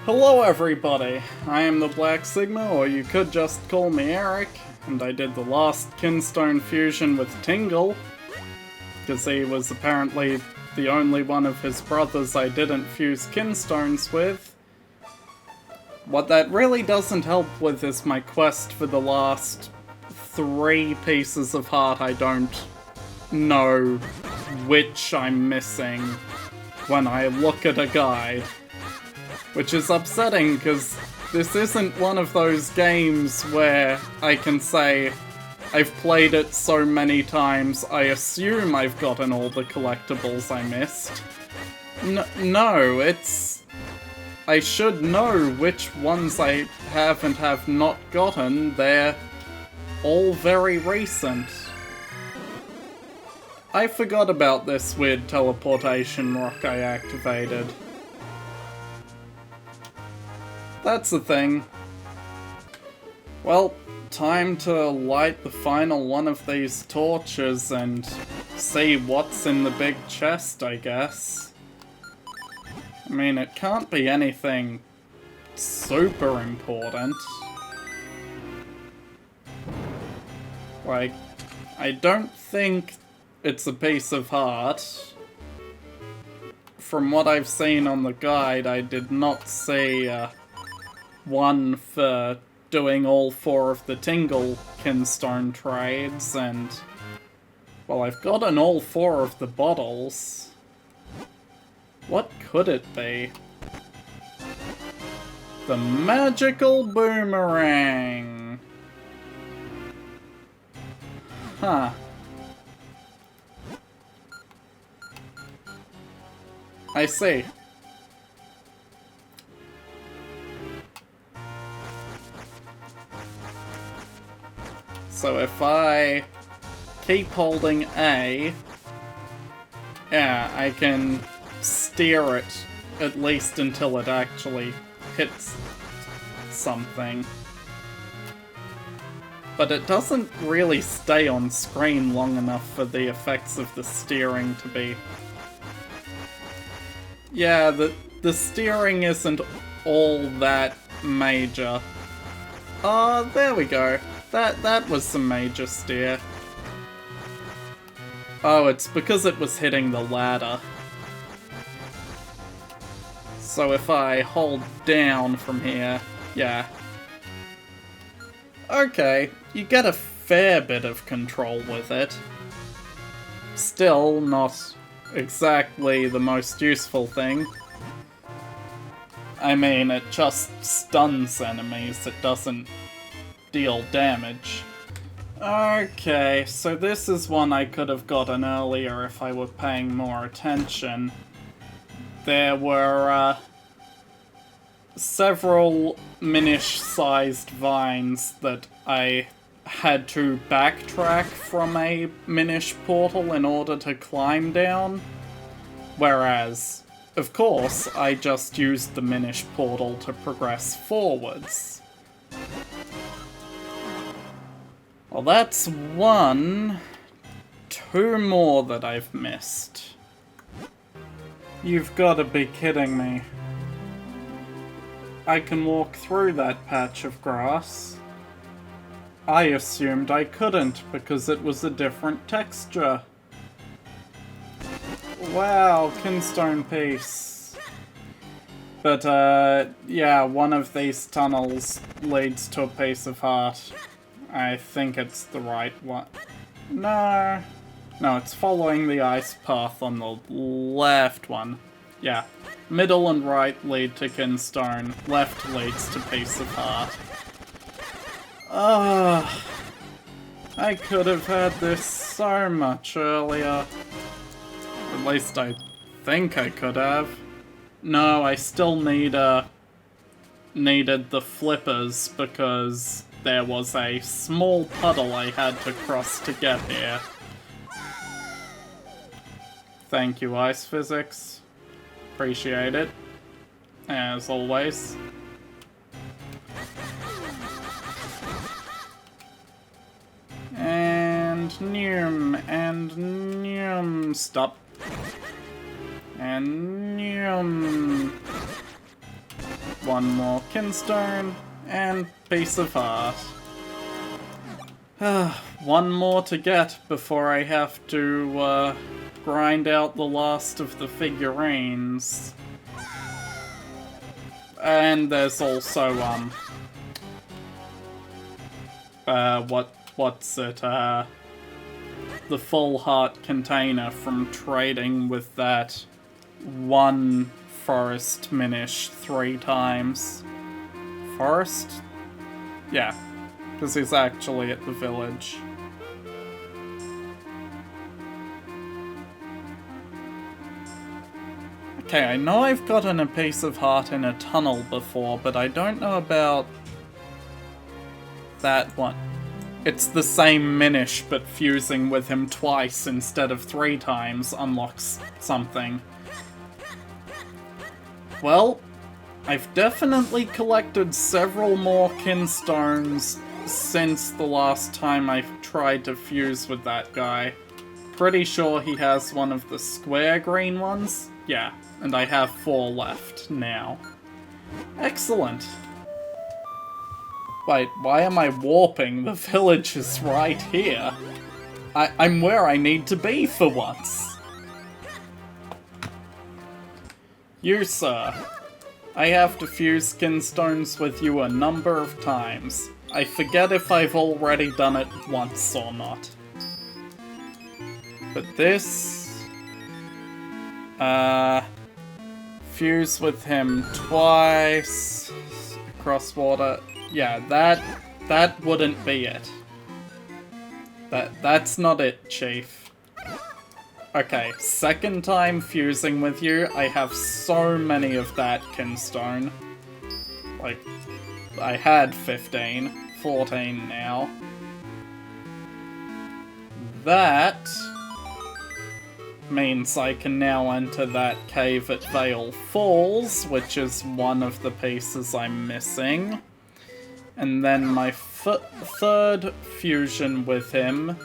Hello everybody, I am the Black Sigma, or you could just call me Eric, and I did the last Kinstone fusion with Tingle, because he was apparently the only one of his brothers I didn't fuse Kinstones with. What that really doesn't help with is my quest for the last 3 pieces of heart I don't know which I'm missing when I look at a guide. Which is upsetting, because this isn't one of those games where I can say, I've played it so many times, I assume I've gotten all the collectibles I missed. No, it's... I should know which ones I have and have not gotten. They're all very recent. I forgot about this weird teleportation rock I activated. That's the thing. Well, time to light the final one of these torches and see what's in the big chest, I guess. I mean, it can't be anything super important. Like, I don't think it's a piece of heart. From what I've seen on the guide, I did not see one for doing all 4 of the Tingle Kinstone trades, and... well, I've gotten all 4 of the bottles. What could it be? The Magical Boomerang! Huh. I see. So if I keep holding A, yeah, I can steer it at least until it actually hits something. But it doesn't really stay on screen long enough for the effects of the steering to be... yeah, the steering isn't all that major. Oh, there we go. That was some major steer. Oh, it's because it was hitting the ladder. So if I hold down from here, yeah. Okay, you get a fair bit of control with it. Still not exactly the most useful thing. I mean, it just stuns enemies, it doesn't deal damage. Okay, so this is one I could have gotten earlier if I were paying more attention. There were several Minish-sized vines that I had to backtrack from a Minish portal in order to climb down. Whereas, of course, I just used the Minish portal to progress forwards. Well, that's 1. 2 more that I've missed. You've got to be kidding me. I can walk through that patch of grass. I assumed I couldn't because it was a different texture. Wow, Kinstone piece. But, yeah, one of these tunnels leads to a piece of heart. I think it's the right one. No, it's following the ice path on the left one. Yeah, middle and right lead to Kinstone, left leads to piece of heart. I could have had this so much earlier. At least I think I could have. No, I still needed the flippers because there was a small puddle I had to cross to get here. Thank you, Ice Physics. Appreciate it. As always. And stop. And one more Kinstone, and piece of heart. One more to get before I have to grind out the last of the figurines. And there's also, what's it, the full heart container from trading with that one forest Minish 3 times. Forest? Yeah, because he's actually at the village. Okay, I know I've gotten a piece of heart in a tunnel before, but I don't know about that one. It's the same Minish, but fusing with him twice instead of 3 times unlocks something. Well, I've definitely collected several more Kinstones since the last time I tried to fuse with that guy. Pretty sure he has one of the square green ones. Yeah, and I have 4 left now. Excellent. Wait, why am I warping? The village is right here. I'm where I need to be for once. You, sir. I have to fuse Kinstones with you a number of times. I forget if I've already done it once or not. But this... fuse with him twice... Cross water... Yeah, that wouldn't be it. That's not it, Chief. Okay, second time fusing with you, I have so many of that Kinstone. Like, I had 15, 14 now. That means I can now enter that cave at Vale Falls, which is one of the pieces I'm missing. And then my third fusion with him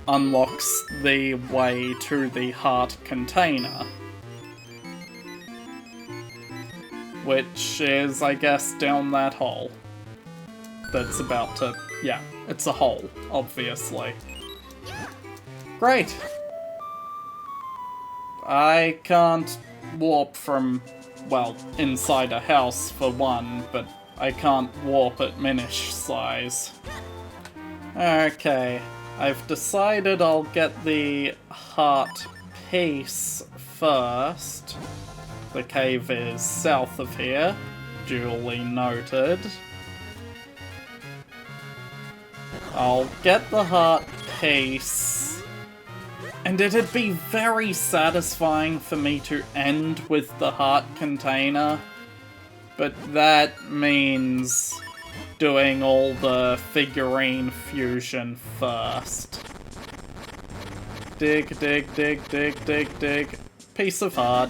unlocks the way to the heart container. Which is, I guess, down that hole. That's about to... yeah, it's a hole, obviously. Great! I can't warp from, well, inside a house for one, but I can't warp at Minish size. Okay, I've decided I'll get the heart piece first. The cave is south of here, duly noted. I'll get the heart piece, and it'd be very satisfying for me to end with the heart container. But that means doing all the figurine fusion first. Dig, dig, dig, dig, dig, dig. Piece of heart.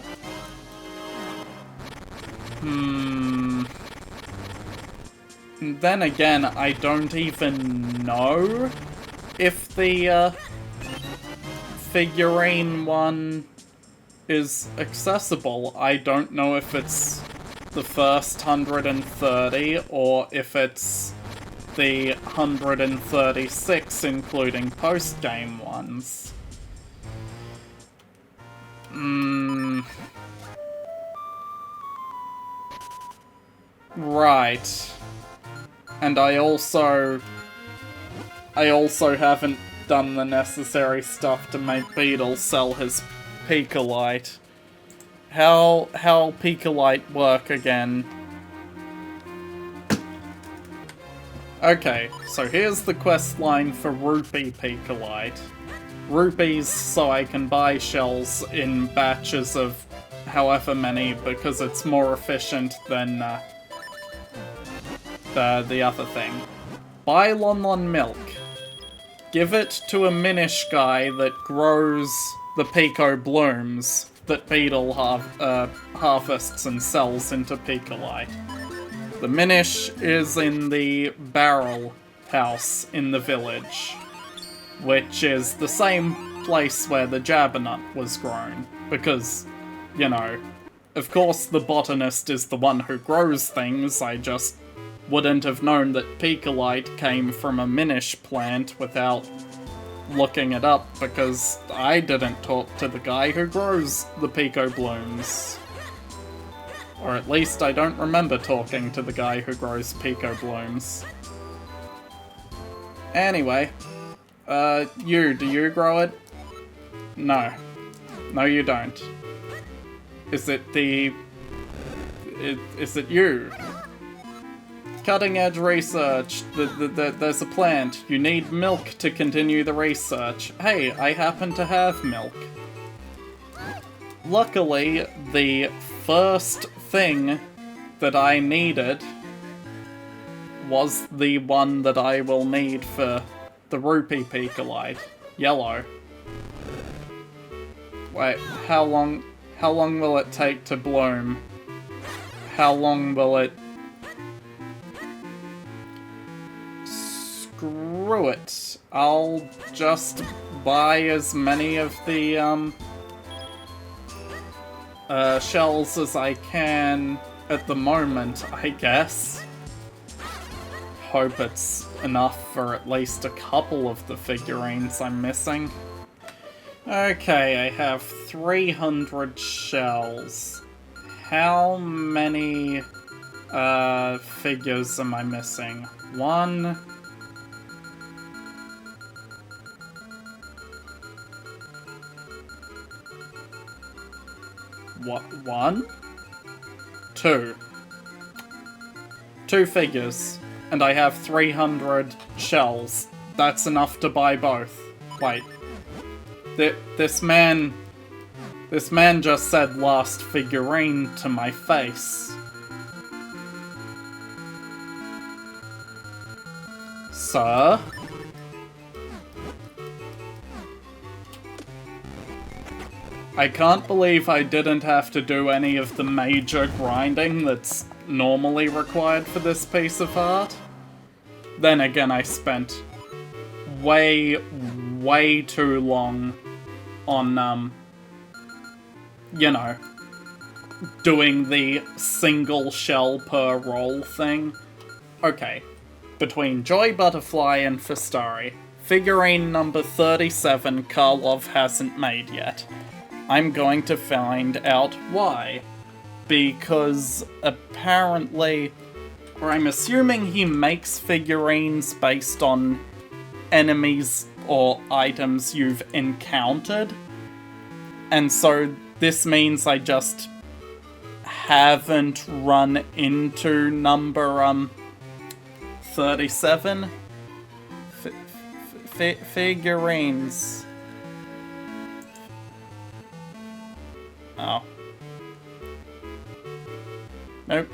And then again, I don't even know if the figurine one is accessible. I don't know if it's the first 130, or if it's the 136, including post-game ones. Right. And I also haven't done the necessary stuff to make Beetle sell his Picolite. How Picolite work again? Okay, so here's the quest line for Rupee Picolite. Rupees so I can buy shells in batches of however many, because it's more efficient than the other thing. Buy Lon Lon milk. Give it to a Minish guy that grows the Pico blooms that Beetle harvests and sells into Picolite. The Minish is in the barrel house in the village, which is the same place where the Jabbernutt was grown, because, you know, Of course, the botanist is the one who grows things. I just wouldn't have known that Picolite came from a Minish plant without looking it up, because I didn't talk to the guy who grows the Pico Blooms. Or at least I don't remember talking to the guy who grows Pico Blooms. Anyway, do you grow it? No. No, you don't. Is it you? Cutting edge research. There's a plant. You need milk to continue the research. Hey, I happen to have milk. Luckily, the first thing that I needed was the one that I will need for the Rupee Picolite. Yellow. Wait, how long will it take to bloom? How long will it... Screw it. I'll just buy as many of the, shells as I can at the moment, I guess. Hope it's enough for at least a couple of the figurines I'm missing. Okay, I have 300 shells. How many, figures am I missing? One... One? Two. Two figures. And I have 300 shells. That's enough to buy both. Wait. This man just said last figurine to my face. Sir? I can't believe I didn't have to do any of the major grinding that's normally required for this piece of art. Then again, I spent way too long on, you know, doing the single shell per roll thing. Okay, between Joy Butterfly and Fistari, figurine number 37 Karlov hasn't made yet. I'm going to find out why. Because apparently, or I'm assuming he makes figurines based on enemies or items you've encountered. And so this means I just haven't run into number 37. Figurines. Oh. Nope.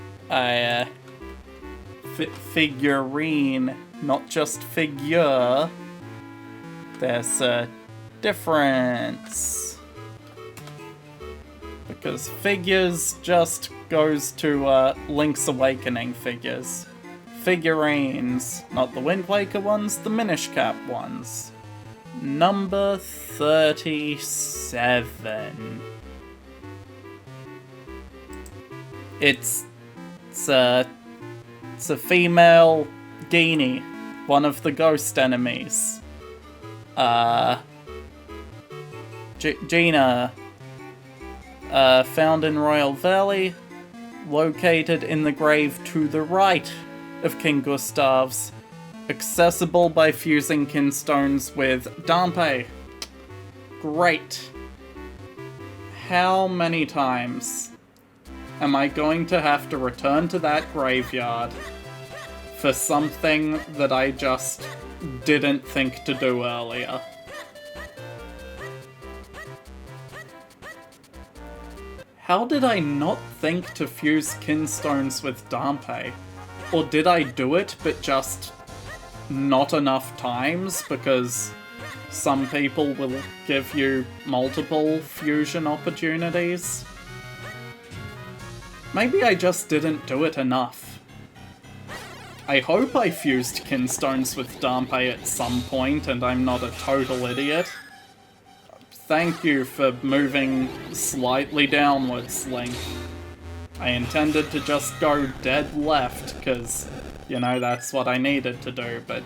Figurine, not just figure. There's a difference. Because figures just goes to Link's Awakening figures. Figurines, not the Wind Waker ones, the Minish Cap ones. Number 37. It's a female Genie, one of the ghost enemies. Gina, found in Royal Valley, located in the grave to the right of King Gustav's, accessible by fusing kinstones with Dampe. Great. How many times am I going to have to return to that graveyard for something that I just didn't think to do earlier? How did I not think to fuse kinstones with Dampe? Or did I do it, but just not enough times, because some people will give you multiple fusion opportunities? Maybe I just didn't do it enough. I hope I fused kinstones with Dampe at some point and I'm not a total idiot. Thank you for moving slightly downwards, Link. I intended to just go dead left, because, you know, that's what I needed to do, but...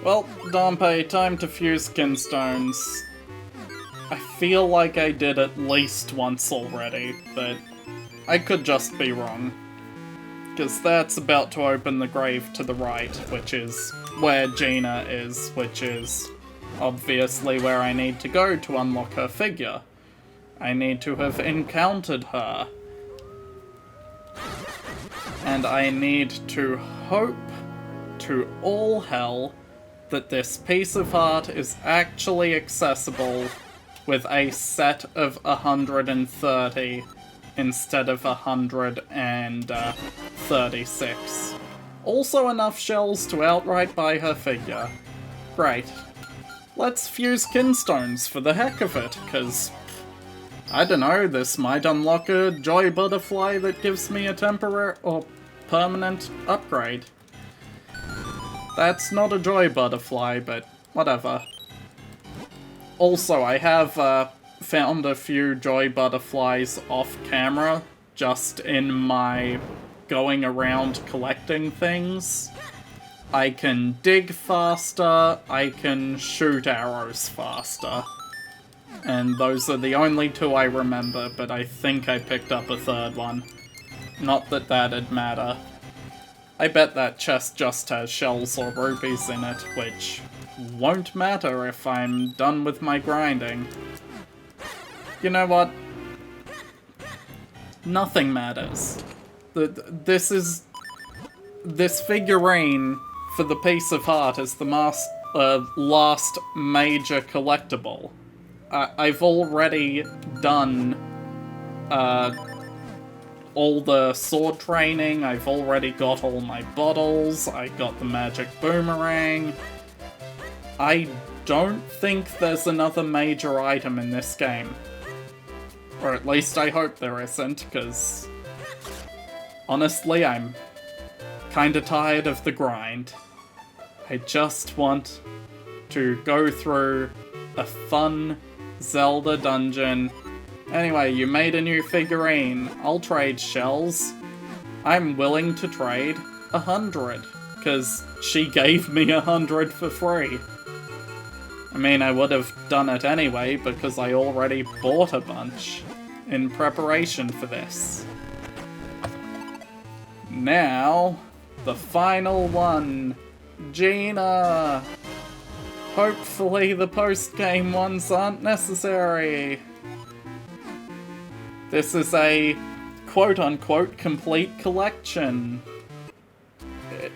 Well, Dompe, time to fuse Kinstones. I feel like I did at least once already, but I could just be wrong. Because that's about to open the grave to the right, which is where Gina is, which is obviously where I need to go to unlock her figure. I need to have encountered her. And I need to hope to all hell that this piece of art is actually accessible with a set of 130 instead of 136. Also enough shells to outright buy her figure. Great. Let's fuse Kinstones for the heck of it, because I don't know, this might unlock a Joy Butterfly that gives me a temporary or permanent upgrade. That's not a Joy Butterfly, but whatever. Also, I have found a few Joy Butterflies off camera, just in my going around collecting things. I can dig faster, I can shoot arrows faster. And those are the only two I remember, but I think I picked up a third one. Not that that'd matter. I bet that chest just has shells or rupees in it, which won't matter if I'm done with my grinding. You know what? Nothing matters. This figurine for the piece of art is the last major collectible. I've already done all the sword training, I've already got all my bottles, I got the Magic Boomerang. I don't think there's another major item in this game. Or at least I hope there isn't, because honestly, I'm kinda tired of the grind. I just want to go through a fun Zelda dungeon. Anyway, you made a new figurine. I'll trade shells. I'm willing to trade 100, because she gave me 100 for free. I mean, I would have done it anyway, because I already bought a bunch in preparation for this. Now, the final one. Gina! Hopefully the post-game ones aren't necessary. This is a quote-unquote complete collection.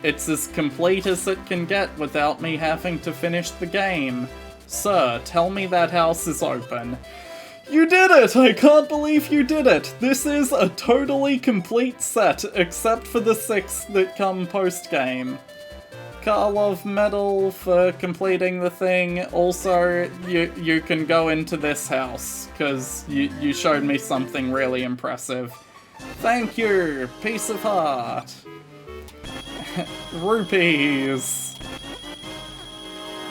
It's as complete as it can get without me having to finish the game. Sir, tell me that house is open. You did it! I can't believe you did it! This is a totally complete set, except for the 6 that come post-game. Karlov medal for completing the thing. Also, you can go into this house, because you showed me something really impressive. Thank you! Piece of heart! Rupees!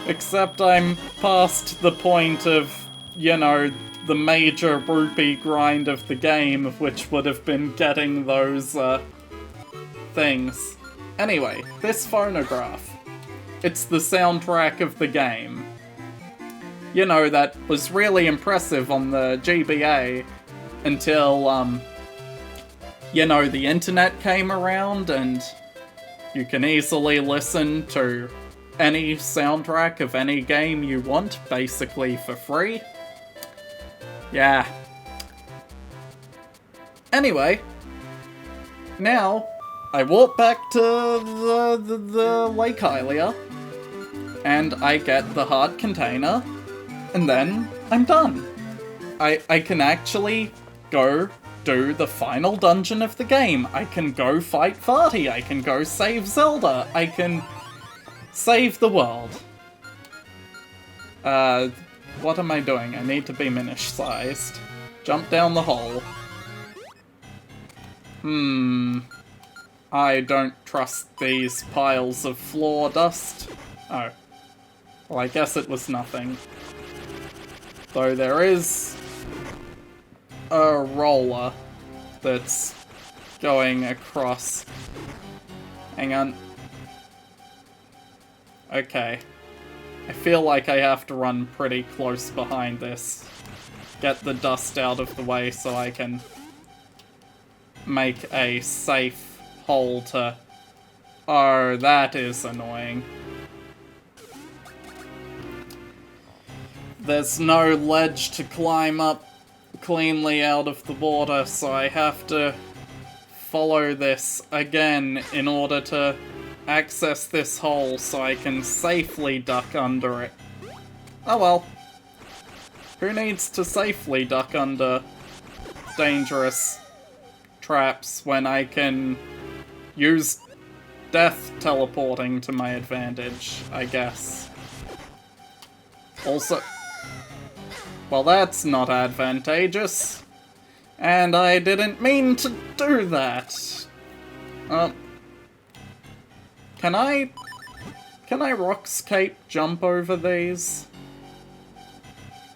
Except I'm past the point of, you know, the major rupee grind of the game, which would have been getting those, things. Anyway, this phonograph. It's the soundtrack of the game. You know, that was really impressive on the GBA until, you know, the internet came around and you can easily listen to any soundtrack of any game you want, basically for free. Yeah. Anyway, now I walk back to the Lake Hylia, and I get the hard container, and then I'm done. I can actually go do the final dungeon of the game. I can go fight Varty, I can go save Zelda, I can save the world. What am I doing? I need to be Minish-sized. Jump down the hole. I don't trust these piles of floor dust. Oh. Well, I guess it was nothing. Though there is a roller that's going across. Hang on. Okay. I feel like I have to run pretty close behind this. Get the dust out of the way so I can make a safe hole to... Oh, that is annoying. There's no ledge to climb up cleanly out of the water, so I have to follow this again in order to access this hole so I can safely duck under it. Oh well. Who needs to safely duck under dangerous traps when I can use death teleporting to my advantage, I guess. Also... Well, that's not advantageous. And I didn't mean to do that. Can I Rock's Cape jump over these?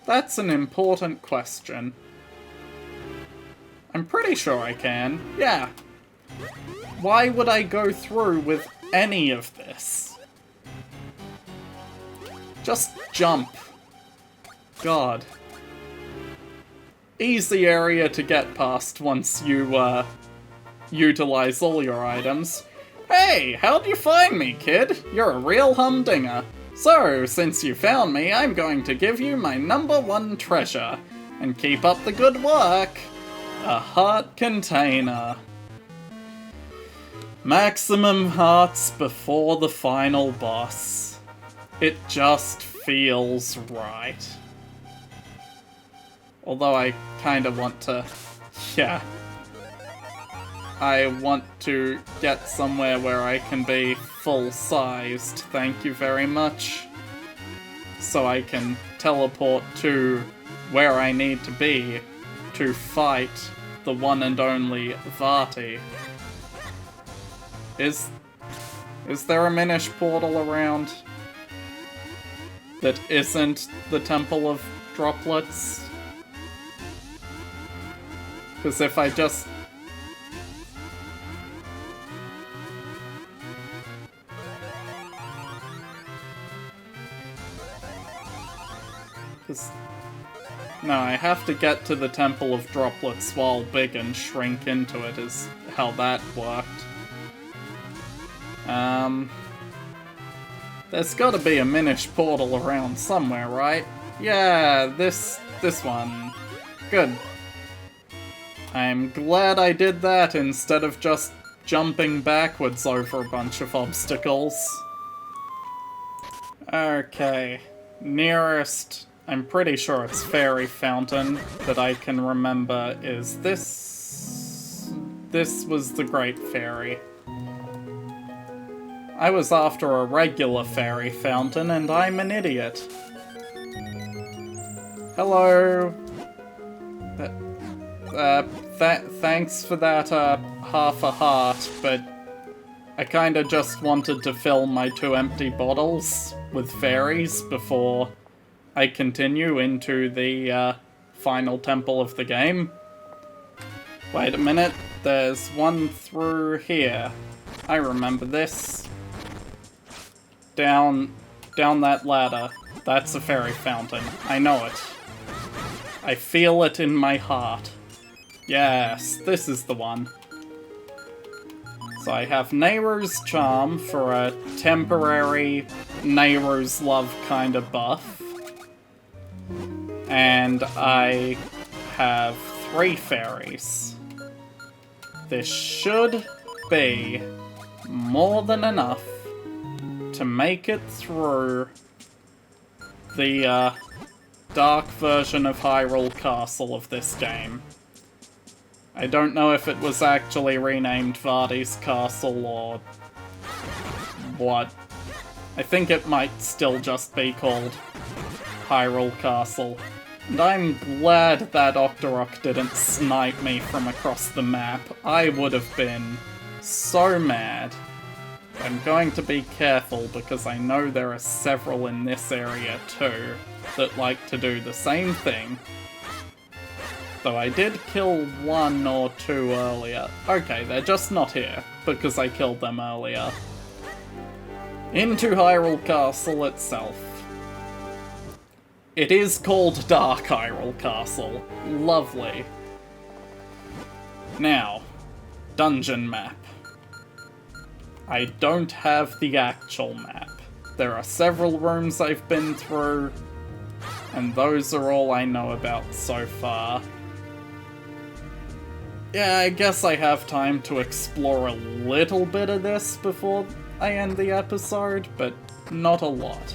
That's an important question. I'm pretty sure I can. Yeah. Why would I go through with any of this? Just jump. God. Easy area to get past once you, utilize all your items. Hey, how'd you find me, kid? You're a real humdinger. So, since you found me, I'm going to give you my #1 treasure. And keep up the good work. A heart container. Maximum hearts before the final boss. It just feels right. Although I kinda want to... Yeah. I want to get somewhere where I can be full-sized, thank you very much. So I can teleport to where I need to be to fight the one and only Vati. Is there a Minish portal around that isn't the Temple of Droplets? Because if I just... No, I have to get to the Temple of Droplets while big and shrink into it is how that worked. There's gotta be a Minish portal around somewhere, right? Yeah, this one. Good. I'm glad I did that instead of just jumping backwards over a bunch of obstacles. Okay. Nearest, I'm pretty sure it's Fairy Fountain that I can remember is this. This was the Great Fairy. I was after a regular Fairy Fountain and I'm an idiot. Hello. Thanks for that, half a heart, but I kinda just wanted to fill my 2 empty bottles with fairies before I continue into the, final temple of the game. Wait a minute, there's one through here. I remember this. Down that ladder. That's a fairy fountain. I know it. I feel it in my heart. Yes, this is the one. So I have Nehru's Charm for a temporary Nehru's Love kind of buff. And I have 3 fairies. This should be more than enough to make it through the dark version of Hyrule Castle of this game. I don't know if it was actually renamed Vardy's Castle or what. I think it might still just be called Hyrule Castle. And I'm glad that Octorok didn't snipe me from across the map. I would have been so mad. I'm going to be careful because I know there are several in this area too that like to do the same thing. Though I did kill 1 or 2 earlier. Okay, they're just not here, because I killed them earlier. Into Hyrule Castle itself. It is called Dark Hyrule Castle. Lovely. Now, dungeon map. I don't have the actual map. There are several rooms I've been through, and those are all I know about so far. Yeah, I guess I have time to explore a little bit of this before I end the episode, but not a lot.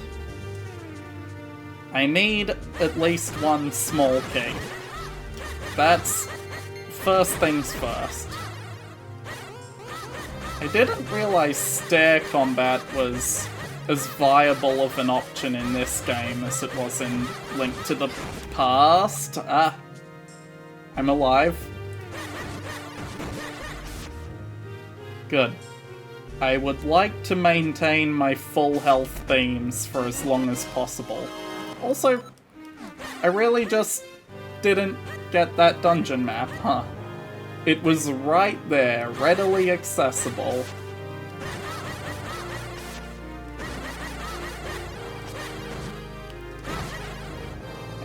I need at least 1 small key. That's first things first. I didn't realize stair combat was as viable of an option in this game as it was in Link to the Past. Ah, I'm alive. Good. I would like to maintain my full health beams for as long as possible. Also, I really just didn't get that dungeon map, huh? It was right there, readily accessible.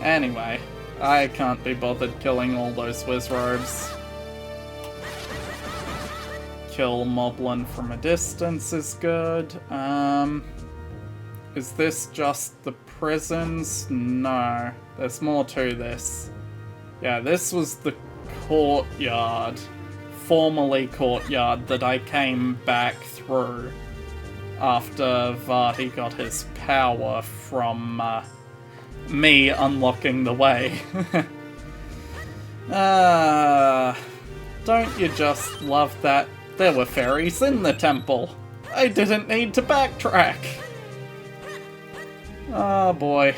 Anyway, I can't be bothered killing all those Wizrobes. Kill Moblin from a distance is good. Is this just the prisons? No, there's more to this. Yeah, this was the courtyard, formerly courtyard, that I came back through after Vati got his power from me unlocking the way. Don't you just love that? There were fairies in the temple. I didn't need to backtrack. Oh boy.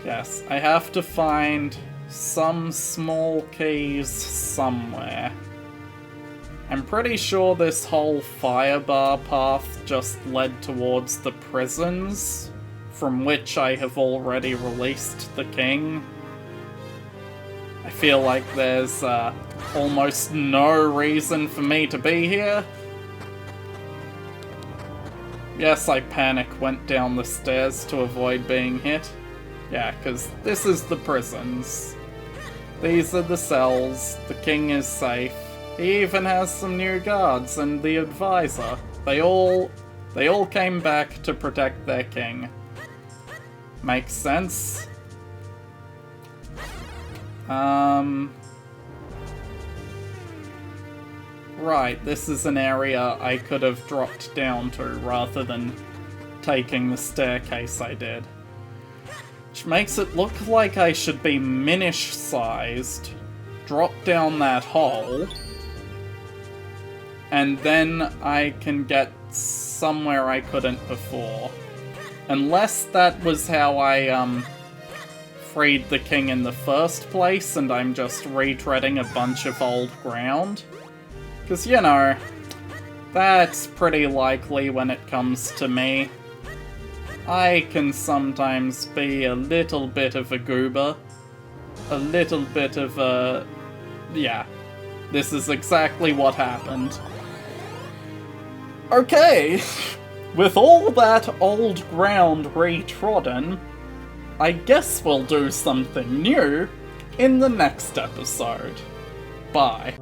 Yes, I have to find some small keys somewhere. I'm pretty sure this whole firebar path just led towards the prisons, from which I have already released the king. I feel like there's almost no reason for me to be here. Yes, I went down the stairs to avoid being hit. Yeah, because this is the prisons. These are the cells, the king is safe. He even has some new guards and the advisor. They all came back to protect their king. Makes sense. Right, this is an area I could have dropped down to rather than taking the staircase I did. Which makes it look like I should be Minish-sized, drop down that hole, and then I can get somewhere I couldn't before. Unless that was how I, freed the king in the first place, and I'm just retreading a bunch of old ground. Because, you know, that's pretty likely when it comes to me. I can sometimes be a little bit of a goober. A little bit of a... yeah. This is exactly what happened. Okay! With all that old ground retrodden, I guess we'll do something new in the next episode. Bye.